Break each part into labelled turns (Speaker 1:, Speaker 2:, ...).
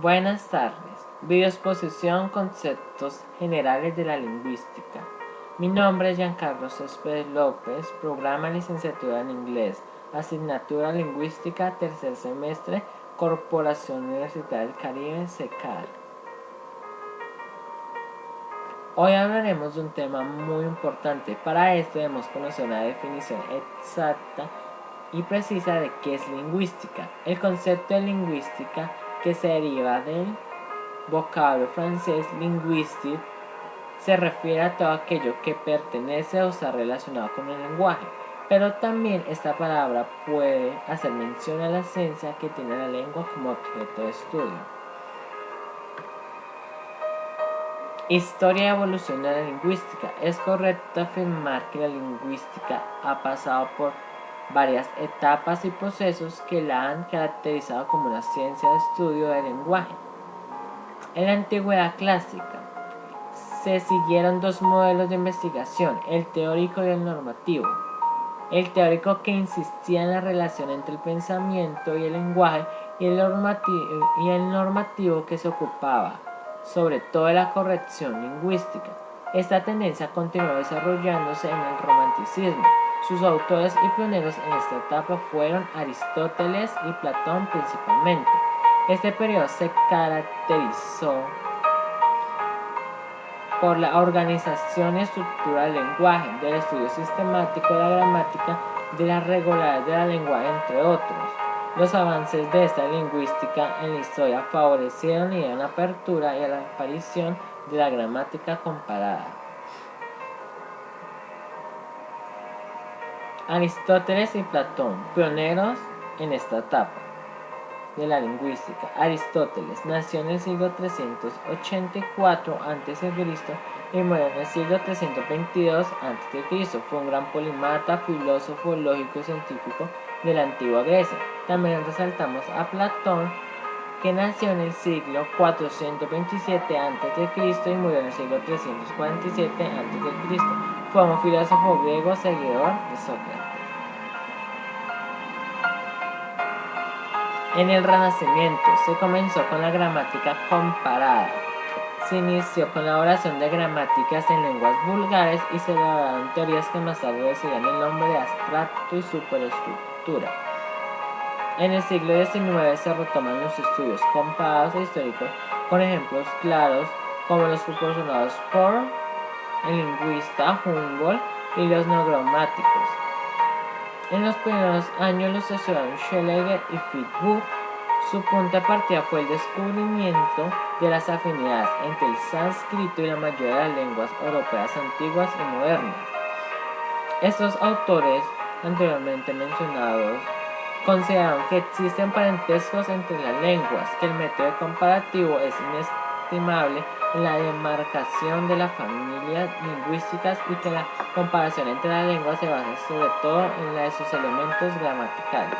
Speaker 1: Buenas tardes. Videoexposición Conceptos Generales de la Lingüística. Mi nombre es Giancarlo Céspedes López, programa Licenciatura en Inglés, asignatura Lingüística, tercer semestre, Corporación Universitaria del Caribe, CECAL. Hoy hablaremos de un tema muy importante. Para esto debemos conocer una definición exacta y precisa de qué es lingüística. El concepto de lingüística, que se deriva del vocablo francés linguistique, se refiere a todo aquello que pertenece o está relacionado con el lenguaje, pero también esta palabra puede hacer mención a la ciencia que tiene la lengua como objeto de estudio. Historia y evolución de la lingüística. Es correcto afirmar que la lingüística ha pasado por varias etapas y procesos que la han caracterizado como una ciencia de estudio del lenguaje. En la antigüedad clásica se siguieron dos modelos de investigación, el teórico y el normativo. El teórico, que insistía en la relación entre el pensamiento y el lenguaje, y el normativo que se ocupaba sobre todo de la corrección lingüística. Esta tendencia continuó desarrollándose en el romanticismo. Sus autores y pioneros en esta etapa fueron Aristóteles y Platón principalmente. Este periodo se caracterizó por la organización y estructura del lenguaje, del estudio sistemático de la gramática, de las regularidades de la lengua, entre otros. Los avances de esta lingüística en la historia favorecieron y dieron apertura y a la aparición de la gramática comparada. Aristóteles y Platón, pioneros en esta etapa de la lingüística. Aristóteles nació en el siglo 384 a.C. y murió en el siglo 322 a.C. Fue un gran polímata, filósofo, lógico y científico de la antigua Grecia. También resaltamos a Platón, que nació en el siglo 427 a.C. y murió en el siglo 347 a.C. Fue un filósofo griego seguidor de Sócrates. En el Renacimiento se comenzó con la gramática comparada. Se inició con la elaboración de gramáticas en lenguas vulgares y se elaboraron teorías que más tarde recibían el nombre de abstracto y superestructura. En el siglo XIX se retoman los estudios comparados e históricos con ejemplos claros como los proporcionados por el lingüista Humboldt y los neogramáticos. En los primeros años los estudiaron Schellinger y Fitzhugh. Su punto de partida fue el descubrimiento de las afinidades entre el sánscrito y la mayoría de las lenguas europeas antiguas y modernas. Estos autores anteriormente mencionados consideraron que existen parentescos entre las lenguas, que el método comparativo es inestimable en la demarcación de las familias lingüísticas y que la comparación entre las lenguas se basa sobre todo en la de sus elementos gramaticales.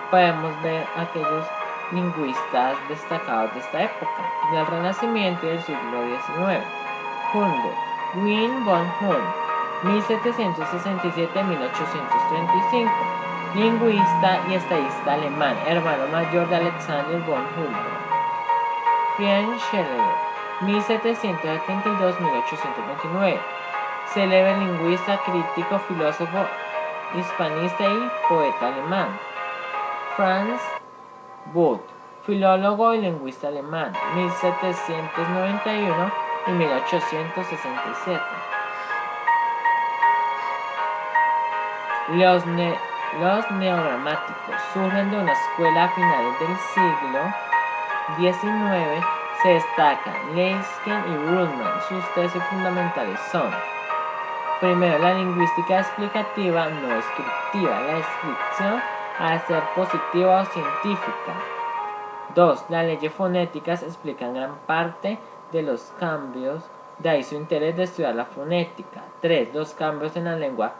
Speaker 1: Podemos ver a aquellos lingüistas destacados de esta época, del Renacimiento y del siglo XIX. Humboldt, Wien von Humboldt, 1767-1835, lingüista y estadista alemán, hermano mayor de Alexander von Humboldt. Friedrich Schiller, 1772-1829, célebre lingüista, crítico, filósofo, hispanista y poeta alemán. Franz Boot, filólogo y lingüista alemán, 1791 y 1867. Los neogramáticos surgen de una escuela a finales del siglo XIX. Se destacan Leibniz y Rudman. Sus tesis fundamentales son: primero, la lingüística explicativa no descriptiva. La descripción ha de ser positiva o científica. 2. Las leyes fonéticas explican gran parte de los cambios, de ahí su interés de estudiar la fonética. 3. Los cambios en la lengua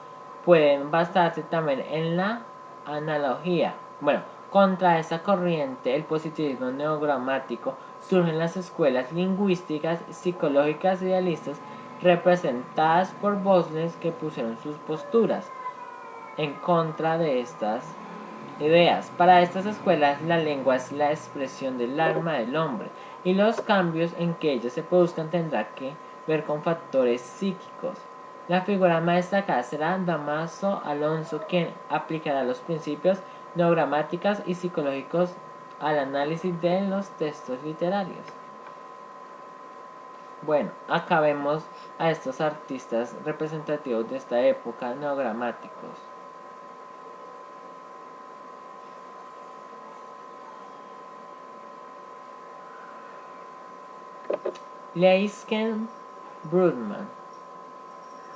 Speaker 1: pueden basarse también en la analogía. Contra esa corriente, el positivismo neogramático, surgen las escuelas lingüísticas, psicológicas y idealistas, representadas por voces que pusieron sus posturas en contra de estas Ideas. Para estas escuelas, la lengua es la expresión del alma del hombre y los cambios en que ella se produzcan tendrá que ver con factores psíquicos. La figura más destacada será Damaso Alonso, quien aplicará los principios neográficos y psicológicos al análisis de los textos literarios. Bueno, acá vemos a estos artistas representativos de esta época neogramáticos. Leisken Brudman,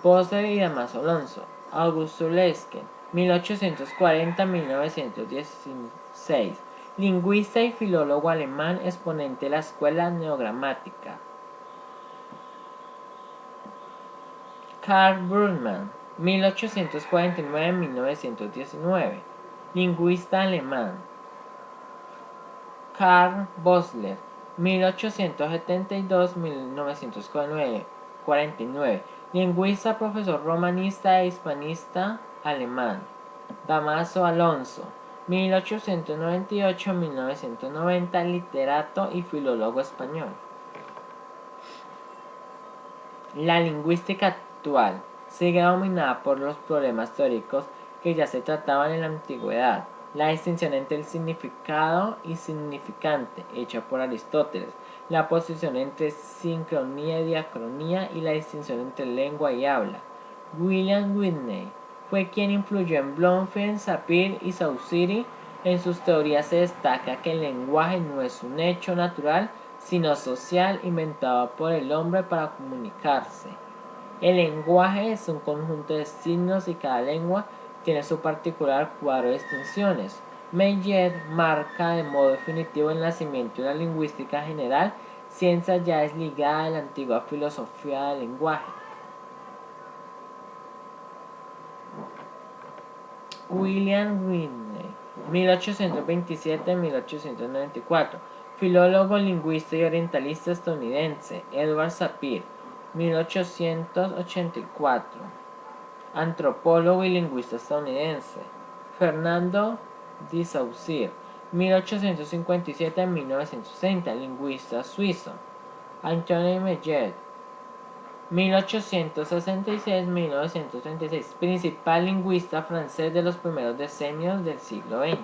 Speaker 1: Bosler y Damaso Alonso, Augusto Leisken, 1840-1916, lingüista y filólogo alemán, exponente de la escuela neogramática. Karl Brudman, 1849-1919, lingüista alemán. Karl Bosler, 1872-1949, lingüista, profesor romanista e hispanista alemán. Damaso Alonso, 1898-1990, literato y filólogo español. La lingüística actual sigue dominada por los problemas teóricos que ya se trataban en la antigüedad. La distinción entre el significado y significante, hecha por Aristóteles, la posición entre sincronía y diacronía y la distinción entre lengua y habla. William Whitney fue quien influyó en Bloomfield, Sapir y Saussure. En sus teorías se destaca que el lenguaje no es un hecho natural, sino social, inventado por el hombre para comunicarse. El lenguaje es un conjunto de signos y cada lengua tiene su particular cuadro de distinciones. Meyer marca de modo definitivo el nacimiento de la lingüística general, ciencia ya desligada de la antigua filosofía del lenguaje. William Whitney, 1827-1894, filólogo, lingüista y orientalista estadounidense. Edward Sapir, 1884, antropólogo y lingüista estadounidense. Fernando de Saussure, 1857-1960, lingüista suizo. Antoine Meyer, 1866-1936, principal lingüista francés de los primeros decenios del siglo XX.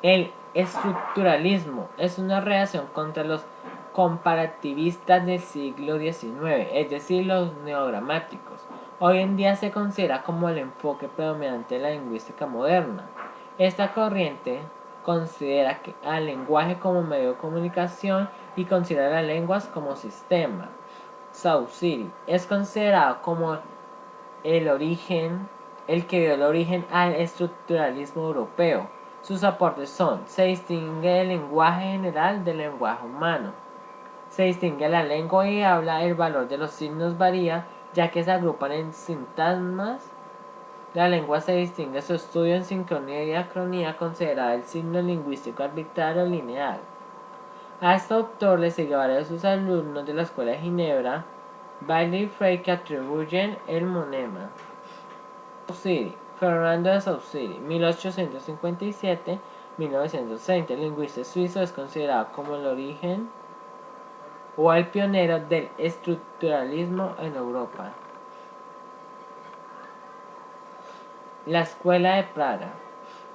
Speaker 1: El estructuralismo es una reacción contra los comparativistas del siglo XIX, es decir, los neogramáticos. Hoy en día se considera como el enfoque predominante de la lingüística moderna. Esta corriente considera al lenguaje como medio de comunicación y considera las lenguas como sistema. Saussure es considerado como el que dio el origen al estructuralismo europeo. Sus aportes son: se distingue el lenguaje general del lenguaje humano, se distingue la lengua y habla, el valor de los signos varía, ya que se agrupan en sintagmas. La lengua se distingue su estudio en sincronía y diacronía, considerada el signo lingüístico arbitrario lineal. A este autor le sigue varios de sus alumnos de la Escuela de Ginebra, Bailey y Frey, que atribuyen el monema. Saussure, Fernando de Saussure, 1857-1930, lingüista suizo, es considerado como el origen o el pionero del estructuralismo en Europa. La Escuela de Praga.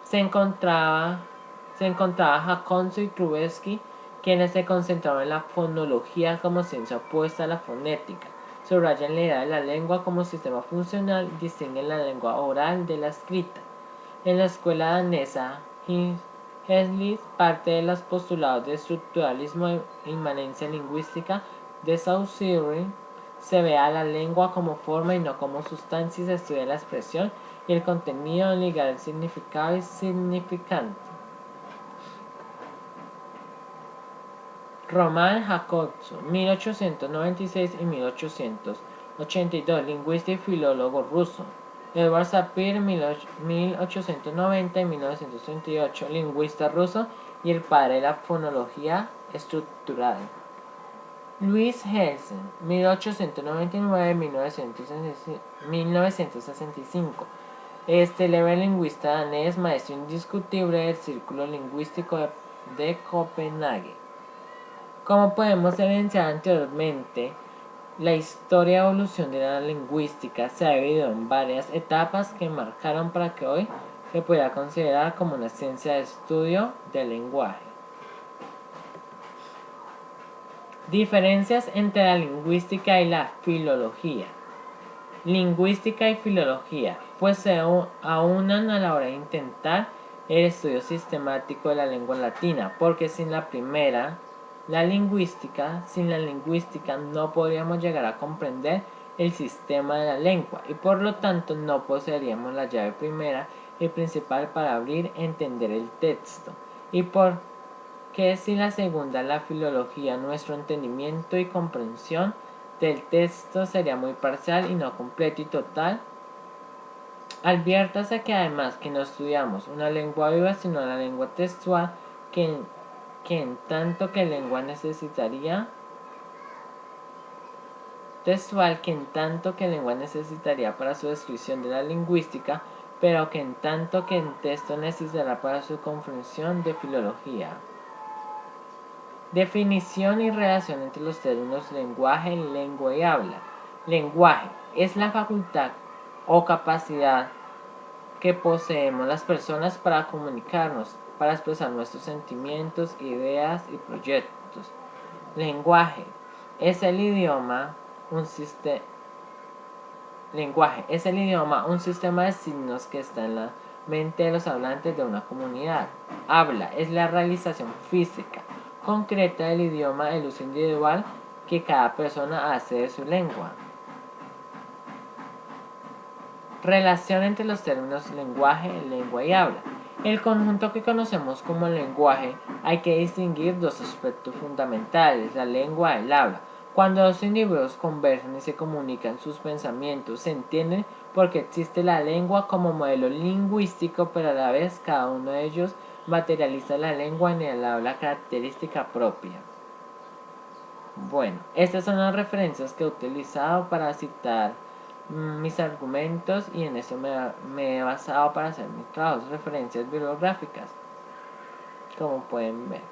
Speaker 1: Se encontraba Jaconso y Trubetsky, quienes se concentraban en la fonología como ciencia opuesta a la fonética. Subrayan la idea de la lengua como sistema funcional y distinguen la lengua oral de la escrita. En la escuela danesa, Hesslich parte de los postulados de estructuralismo e inmanencia lingüística de Saussure. Se ve a la lengua como forma y no como sustancia, y se estudia la expresión y el contenido en ligar el significado y significante. Romain Jacobo, 1896 y 1882, lingüista y filólogo ruso. Edward Sapir, 1890 y 1938, lingüista ruso y el padre de la fonología estructural. Louis Helsen, 1899-1965. Es célebre lingüista danés, maestro indiscutible del Círculo Lingüístico de Copenhague. Como podemos evidenciar anteriormente, la historia y evolución de la lingüística se ha dividido en varias etapas que marcaron para que hoy se pueda considerar como una ciencia de estudio del lenguaje. Diferencias entre la lingüística y la filología. Lingüística y filología, pues se aunan a la hora de intentar el estudio sistemático de la lengua latina, porque sin la primera, sin la lingüística no podríamos llegar a comprender el sistema de la lengua y por lo tanto no poseeríamos la llave primera y principal para abrir y entender el texto. Y por que sin la segunda, la filología, nuestro entendimiento y comprensión del texto sería muy parcial y no completo y total. Adviértase que además que no estudiamos una lengua viva, sino la lengua textual, que en tanto que lengua necesitaría para su descripción de la lingüística, pero que en tanto que en texto necesitará para su comprensión de filología. Definición y relación entre los términos lenguaje, lengua y habla. Lenguaje es la facultad o capacidad que poseemos las personas para comunicarnos, para expresar nuestros sentimientos, ideas y proyectos. Lenguaje es el idioma, un sistema de signos que está en la mente de los hablantes de una comunidad. Habla es la realización física concreta del idioma, el uso individual que cada persona hace de su lengua. Relación entre los términos lenguaje, lengua y habla. El conjunto que conocemos como lenguaje hay que distinguir dos aspectos fundamentales, la lengua y el habla. Cuando dos individuos conversan y se comunican sus pensamientos, se entienden porque existe la lengua como modelo lingüístico, pero a la vez cada uno de ellos materializa la lengua en el habla característica propia. Bueno, estas son las referencias que he utilizado para citar mis argumentos y en eso me he basado para hacer mis trabajos, referencias bibliográficas, como pueden ver.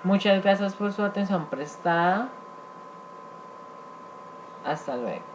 Speaker 1: Muchas gracias por su atención prestada. Hasta luego.